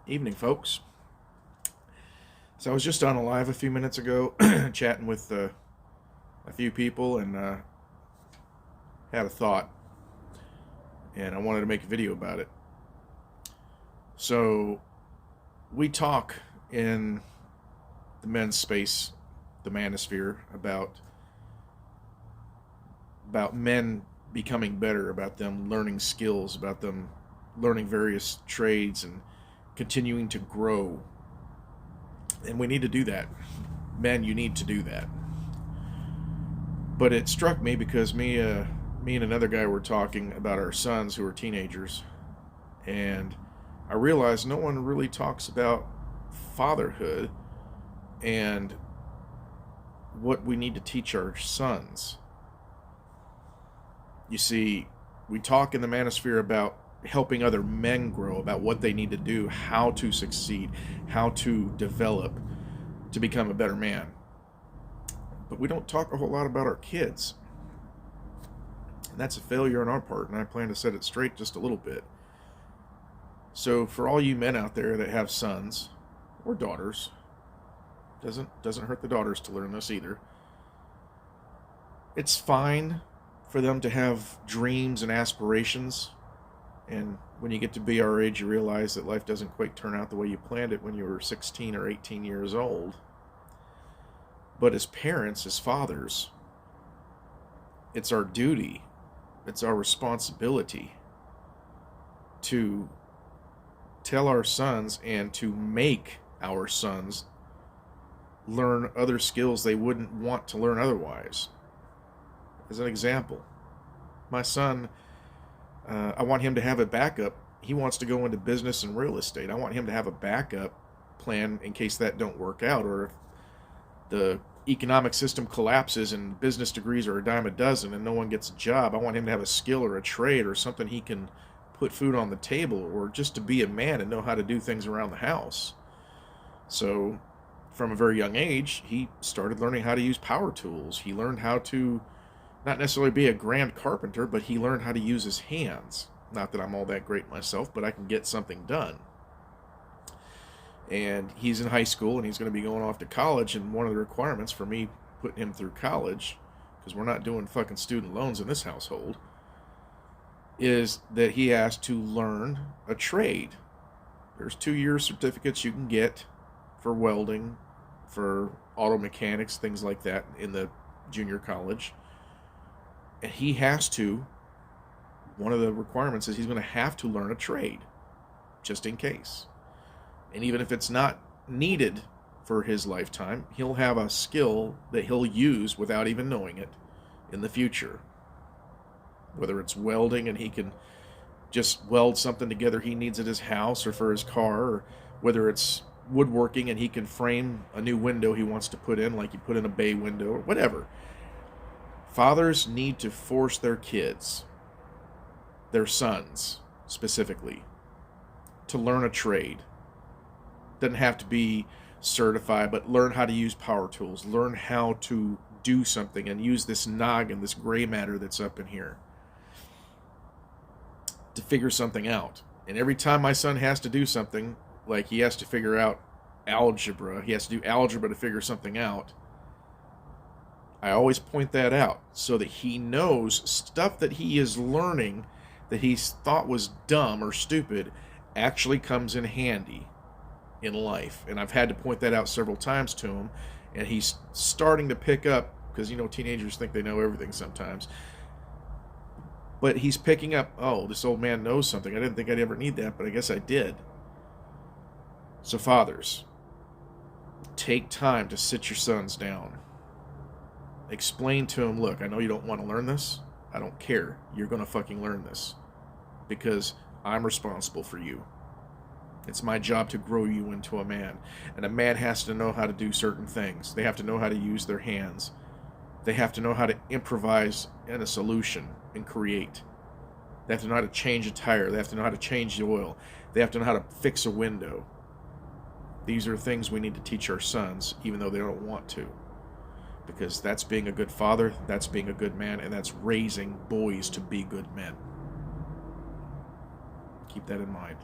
Evening, folks. So I was just on a live a few minutes ago, chatting with a few people, and had a thought, and I wanted to make a video about it. So we talk in the men's space, the manosphere, about men becoming better, about them learning skills, about them learning various trades and continuing to grow. And we need to do that. Men, you need to do that. But it struck me because me and another guy were talking about our sons who are teenagers, and I realized no one really talks about fatherhood and what we need to teach our sons. You see, we talk in the manosphere about helping other men grow, about what they need to do, how to succeed, how to develop to become a better man. But we don't talk a whole lot about our kids. And that's a failure on our part, and I plan to set it straight just a little bit. So for all you men out there that have sons or daughters, doesn't hurt the daughters to learn this either. It's fine for them to have dreams and aspirations, and when you get to be our age, you realize that life doesn't quite turn out the way you planned it when you were 16 or 18 years old. But as parents, as fathers, it's our duty, it's our responsibility to tell our sons and to make our sons learn other skills they wouldn't want to learn otherwise. As an example, my son, I want him to have a backup. He wants to go into business and real estate. I want him to have a backup plan in case that don't work out, or if the economic system collapses and business degrees are a dime a dozen and no one gets a job. I want him to have a skill or a trade or something he can put food on the table, or just to be a man and know how to do things around the house. So from a very young age, he started learning how to use power tools. He learned how to not necessarily be a grand carpenter, but he learned how to use his hands. Not that I'm all that great myself, but I can get something done. And he's in high school, and he's going to be going off to college, and one of the requirements for me putting him through college, because we're not doing fucking student loans in this household, is that he has to learn a trade. There's 2-year certificates you can get for welding, for auto mechanics, things like that in the junior college. And he has to, one of the requirements is he's going to have to learn a trade, just in case. And even if it's not needed for his lifetime, he'll have a skill that he'll use without even knowing it in the future. Whether it's welding and he can just weld something together he needs at his house or for his car, or whether it's woodworking and he can frame a new window he wants to put in, like he put in a bay window or whatever. Fathers need to force their kids, their sons specifically, to learn a trade. Doesn't have to be certified, but learn how to use power tools, learn how to do something and use this noggin, this gray matter that's up in here, to figure something out. And every time my son has to do something, like he has to figure out algebra, he has to do algebra to figure something out, I always point that out so that he knows stuff that he is learning that he thought was dumb or stupid actually comes in handy in life. And I've had to point that out several times to him, and he's starting to pick up, because teenagers think they know everything sometimes. But he's picking up, oh, this old man knows something. I didn't think I'd ever need that, but I guess I did. So fathers, take time to sit your sons down. Explain to them, look, I know you don't want to learn this. I don't care. You're going to fucking learn this, because I'm responsible for you. It's my job to grow you into a man. And a man has to know how to do certain things. They have to know how to use their hands. They have to know how to improvise in a solution and create. They have to know how to change a tire. They have to know how to change the oil. They have to know how to fix a window. These are things we need to teach our sons, even though they don't want to. Because that's being a good father, that's being a good man, and that's raising boys to be good men. Keep that in mind.